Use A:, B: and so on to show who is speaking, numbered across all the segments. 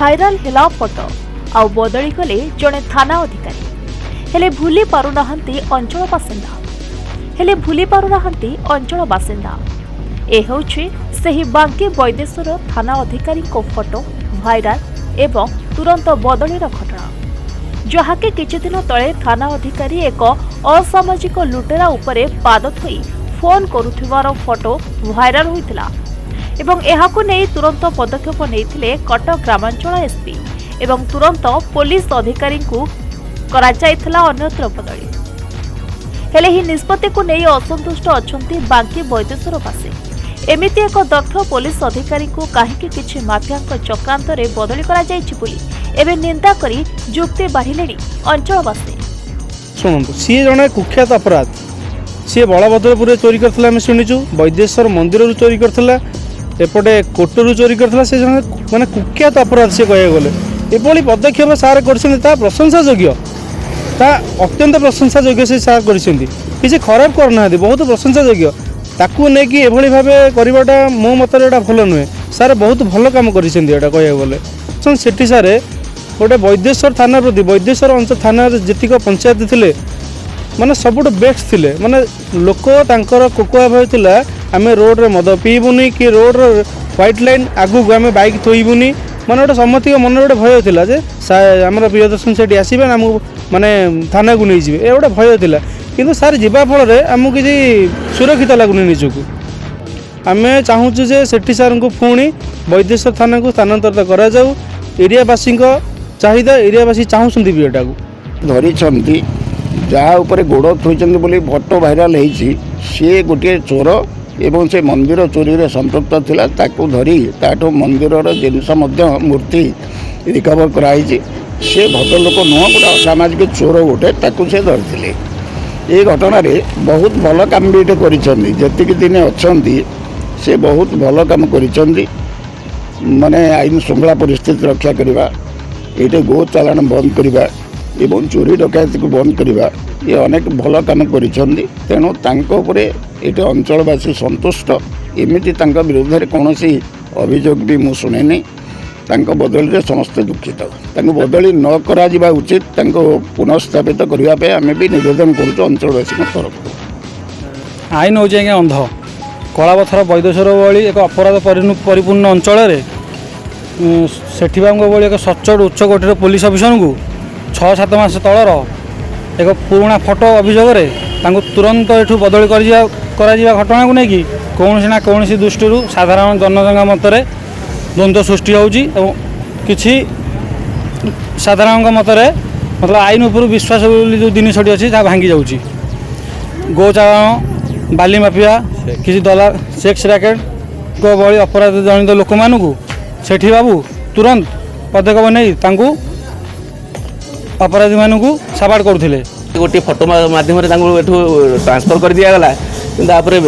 A: Viral हेला photo आउ बदली गले जड़े थाना अधिकारी हेले भूली पारुनाहांती अंचल बासिंदा ए होछि सेही बांकी वैदेश्वर थाना अधिकारी को फोटो भाइराल एवं तुरंत बदली घटना जहाँकि किछि दिन तले थाना अधिकारी एक असामाजिक लुटेरा उपरे पाद थोई फोन करुथिवार फोटो भाइराल होइतिला एवं एहाकु नै तुरंत पदक्षेप नैथिले कटक ग्रामांचल एसपी एवं तुरंत पुलिस अधिकारी को करा जायथिला अन्यत्र बदली हेले ही निष्पत्ति को नै असंतुष्ट अछंती बांकी वैदेश्वरवासी एमिति एक दक्ष पुलिस अधिकारी को काहेकि किछि माफियाक चक्रांत रे बदली करा जायछि बोली एबे निंदा करी जुक्ति बाढ़िलेनी अंचलवासी
B: शुणु सी जड़े कुख्यात अपराध सी बलभद्रपुर चोरी करथिला हम शुणिचु वैदेश्वर मंदिर चोरी करथिला एपटे कोटरू चोरी करथिला से जने माने कुख्यात अपराध से कहे गले एभली पदक्षेप सार करछन ता प्रशंसा योग्य ता अत्यंत प्रशंसा योग्य से सार करछन किसी खराब करना बहुत प्रशंसा योग्य ताकू ने कि एभली भाबे करबाटा मो मतरे एटा भलो नुहे सार बहुत भलो काम करछन एटा कहे गले सेठी सारे गोटे वैदेश्वर थाना प्रति वैदेश्वर अंचल थाना जेतिक पंचायत थिले माने सबुठ बेस्ट थिले माने लोक तांकर कोकोआ भय थिला आमे रोड रे मद पीबुनी कि रोड रे व्हाइट लाइन आगु आमे बाइक थोइबुनी माने गोटे सम्मति मन गोटे भय थिला जे हमर प्रियदर्शन सेठी आसीबे हमु माने थाना को नै जिवे ए गोटे भय थिला किंतु सार जिबा फल रे हमु किछि सुरक्षित लागुनी निजको आमे चाहूछु जे सेठी सार को पुणी वैदेश्वर थाना को स्थानांतरित करा जाऊ एरियावासी चाहिदा एरियावासी चाहूसंती भी एटा को
C: धरी छंती जहाँ ऊपर गोड़ थोइचंती बोली फोटो भाइराल होईची से गोटे चोर एवं से मंदिर चोरी रे संपृक्त थिला ताको धरी ताठो मंदिर रो जिनस मध्य मूर्ति रिकवर कराईची से भद्रलोक नुह गोटे असामाजिक चोर गोटे ताको से धरथिले ए घटना रे बहुत भल काम भी करिसंती जतिक दिन अछंती से बहुत भल काम करिसंती माने आईन श्रृंखला परिस्थिति रक्षा करवा ये गो चालान बंद करवा एवं चोरी डकैती को बंद करवा ये अनेक भल काम करिसंती तेणु तांको उपरे ये अंचलवासी संतुष्ट एमती विरुद्ध में कौन अभियोग भी मुझे शुणे तांको बदली रे समस्त दुखित तांको बदली न करा जिबा उचित तांको पुनर्स्थापित करने आम भी निवेदन करुँ अंचलवासी तरफ
B: आईन हो जाए अंध कलापथर वैदेश्वर भली एक अपराध परिपूर्ण अंचल सेठीबाबू भली एक सचोट उच्च कोटीर पुलिस अफिसर को 6-7 मास तलर एक पुराणा फोटो अभियोग तुरंत एठू बदली कर घटना को लेकिन कौन ना कौन दृष्टि साधारण जनजन मतरे द्वंद्व सृष्टि होउची किछि साधारण मतरे मतलब आईन उपर विश्वास जो जिनसटी अच्छी भांगी जाऊँगी गो चालान बाली माफिया किसी दलाल सेक्स रैकेट को भली अपराध जनित लोक मानू सेठी बाबू तुरंत पदक्षेप नहीं अपराधी मानू साबाड़ करुले
D: गोटे फोटो माध्यम ट्रांसफर कर दिगला कि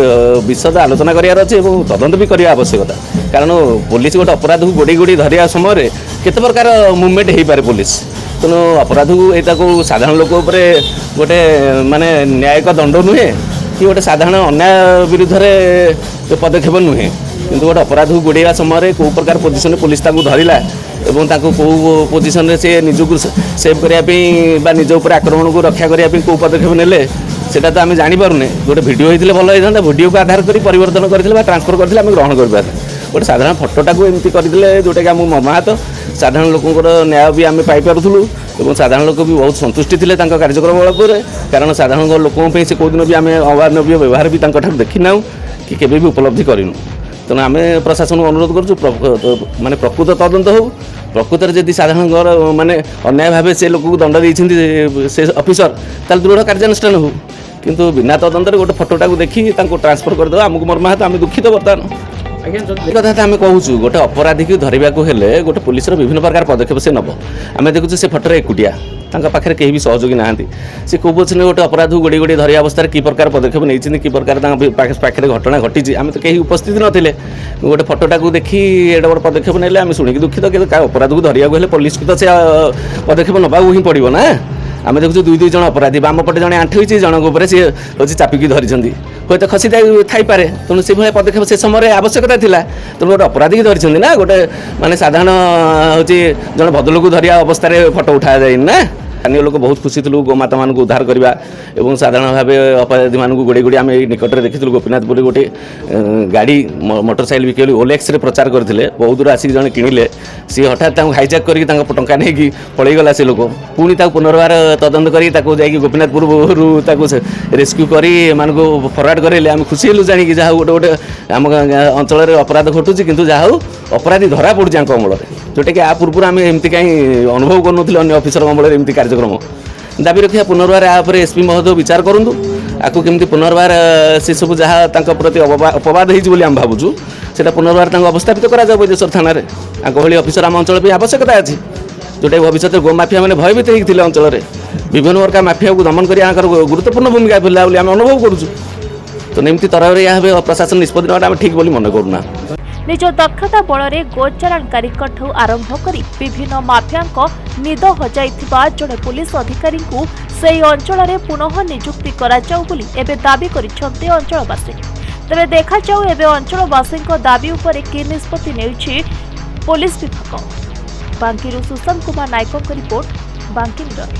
D: विशद आलोचना करार अच्छे तदंत भी करने आवश्यकता कारण पुलिस गोटे अपराध को गोड़ी गोड़ी धरिया समय केते प्रकार मुवमेंट हो पारे पुलिस तेणु अपराध को साधारण लोक गोटे माने न्यायिक दंड नुहे कि गोटे साधारण अन्याय विरुद्ध में पदक्षेप नुहे किंतु गोटे अपराध को गोड़ेगा समय कौ प्रकार पोजिशन पुलिस धरला एवं कौ पोजिशन से निजक सेव करने निज उपर आक्रमण को रक्षा करने कौ पदक्षेप नेले सेटा तो आम जापारे गोटे भिड होते भल होता भिड को आधार कर परिवर्तन करते ट्रांसफर करते आम ग्रहण कर गोटे साधारण फोटोटा को एमती करते जोटा कि आम मर्माहत साधारण लोक न्याय भी आम पाइपरूँ और साधारण लोक भी बहुत संतुष्टि थे कार्यक्रम बल कारण साधारण लोकों से कौदिन भी आम अवानवीय व्यवहार भी देखी ना कि केवे भी उपलब्धि करूँ तेणु आम प्रशासन को अनुरोध करूँ माने प्रकृत तदंत हो प्रकृत में जदि साधारण माने अन्याय भाव से लोक दंड देते से अफिसर ताल दृढ़ कार्यानुष्ठान हो किंतु बिना तदंत गोटे फोटोटा को देखी ट्रांसफर करदे आमको मर्माहत आम दुखित बर्तमान कथा आम कहूँ गोटे अपराधी को धरवा हेले गोटे पुलिस विभिन्न प्रकार पदक्षेप से नब आम देखुचे से फोटो एकुटिया पाखे कहीं भी सहयोगी ना सी कौ पक्षे गोटे अपराध को गोड़ी गोड़ी धरिया अवस्था कि प्रकार पदक्षेप नहीं कि प्रकार पाखे घटना घटी आम तो कहीं उपस्थित नथिले गोटे फोटोटा को देखी एडे बड़ पदक्षेप ने आम शुणी दुखित कि अपराध को धरिया हेले पुलिस को तो से पदक्षेप नवा ही पड़ो ना आम देखुचे 2 जन अपराधी बाम पटे जड़े आंठी होती जनक सी हूँ चापिकी धरी ହୁଏତ ଖସି ଥାଇପାରେ। ତେଣୁ ସେଭଳିଆ ପଦକ୍ଷେପ ସେ ସମୟରେ ଆବଶ୍ୟକତା ଥିଲା। ତେଣୁ ଗୋଟେ ଅପରାଧୀକି ଧରିଛନ୍ତି ନା, ଗୋଟେ ମାନେ ସାଧାରଣ ହେଉଛି ଜଣେ ଭଦ୍ରଲୋକକୁ ଧରିବା ଅବସ୍ଥାରେ ଫଟୋ ଉଠାଯାଇନି ନା। ସ୍ଥାନୀୟ ଲୋକ ବହୁତ ଖୁସି ଥିଲୁ ଗୋମାତାମାନଙ୍କୁ ଉଦ୍ଧାର କରିବା ଏବଂ ସାଧାରଣ ଭାବେ ଅପରାଧୀମାନଙ୍କୁ ଗୋଡ଼େଇ ଗୋଡ଼େଇ ଆମେ ଏଇ ନିକଟରେ ଦେଖିଥିଲୁ ଗୋପୀନାଥପୁରରେ ଗୋଟେ ଗାଡ଼ି ମୋଟରସାଇକେଲ ବିକିଲି ଓଲେକ୍ସରେ ପ୍ରଚାର କରିଥିଲେ। ବହୁତ ଦୂର ଆସିକି ଜଣେ କିଣିଲେ, ସିଏ ହଠାତ୍ ତାଙ୍କୁ ହାଇଜାକ୍ କରିକି ତାଙ୍କ ଟଙ୍କା ନେଇକି ପଳେଇଗଲା ସେ ଲୋକ। ପୁଣି ତାକୁ ପୁନର୍ବାର ତଦନ୍ତ କରି ତାକୁ ଯାଇକି ଗୋପୀନାଥପୁରରୁ ତାକୁ ରେସ୍କ୍ୟୁ କରି ଏମାନଙ୍କୁ ଫରୱାର୍ଡ଼ କରାଇଲେ। ଆମେ ଖୁସି ହେଲୁ ଜାଣିକି ଯାହା ହଉ ଗୋଟେ ଆମ ଅଞ୍ଚଳରେ ଅପରାଧ ଘଟୁଛି, କିନ୍ତୁ ଯାହା ହଉ ଅପରାଧୀ ଧରା ପଡ଼ୁଛି ଆଙ୍କ ଅମଳରେ, ଯେଉଁଟାକି ଆ ପୂର୍ବରୁ ଆମେ ଏମିତି କାହିଁ ଅନୁଭବ କରୁନଥିଲେ ଅନ୍ୟ ଅଫିସରଙ୍କ ଅମଳରେ ଏମିତି କାର୍ଯ୍ୟକ୍ରମ। ଦାବି ରଖିବା ପୁନର୍ବାର ଆ ଉପରେ ଏସ୍ପି ମହୋଦୟ ବିଚାର କରନ୍ତୁ, ଆକୁ କେମିତି ପୁନର୍ବାର ସେସବୁ ଯାହା ତାଙ୍କ ପ୍ରତି ଅପବାଦ ହେଇଛି ବୋଲି ଆମେ ଭାବୁଛୁ ସେଇଟା ପୁନର୍ବାର ତାଙ୍କୁ ଅବସ୍ଥାପିତ କରାଯାଉ ବୈଦେଶ୍ୱର ଥାନାରେ। ଆଙ୍କ ଭଳି ଅଫିସର ଆମ ଅଞ୍ଚଳ ପାଇଁ ଆବଶ୍ୟକତା ଅଛି, ଯେଉଁଟାକି ଭବିଷ୍ୟତରେ ଗୋ ମାଫିଆ ମାନେ ଭୟଭୀତ ହେଇକି ଥିଲେ ଅଞ୍ଚଳରେ। ବିଭିନ୍ନ ପ୍ରକାର ମାଫିଆକୁ ଦମନ କରିବା ଆଙ୍କର ଗୁରୁତ୍ୱପୂର୍ଣ୍ଣ ଭୂମିକା ଥିଲା ବୋଲି ଆମେ ଅନୁଭବ କରୁଛୁ। ତ ଏମିତି ତରହରେ ଏହା ଭାବେ ପ୍ରଶାସନ ନିଷ୍ପତ୍ତି ନେବାଟା ଆମେ ଠିକ୍ ବୋଲି ମନେ କରୁନା।
A: ନିଜ ଦକ୍ଷତା ବଳରେ ଗୋଚାଲାଣକାରୀଙ୍କଠୁ ଆରମ୍ଭ କରି ବିଭିନ୍ନ ମାଫିଆଙ୍କ ନିଦ ହଜାଇଥିବା ଜଣେ ପୁଲିସ ଅଧିକାରୀଙ୍କୁ ସେହି ଅଞ୍ଚଳରେ ପୁନଃ ନିଯୁକ୍ତି କରାଯାଉ ବୋଲି ଏବେ ଦାବି କରିଛନ୍ତି ଅଞ୍ଚଳବାସୀ। ତେବେ ଦେଖାଯାଉ ଏବେ ଅଞ୍ଚଳବାସୀଙ୍କ ଦାବି ଉପରେ କି ନିଷ୍ପତ୍ତି ନେଉଛି ପୋଲିସ ବିଭାଗ। ବାଙ୍କିରୁ ସୁଶାନ୍ତ କୁମାର ନାୟକଙ୍କ ରିପୋର୍ଟ, ବାଙ୍କି ମିରର।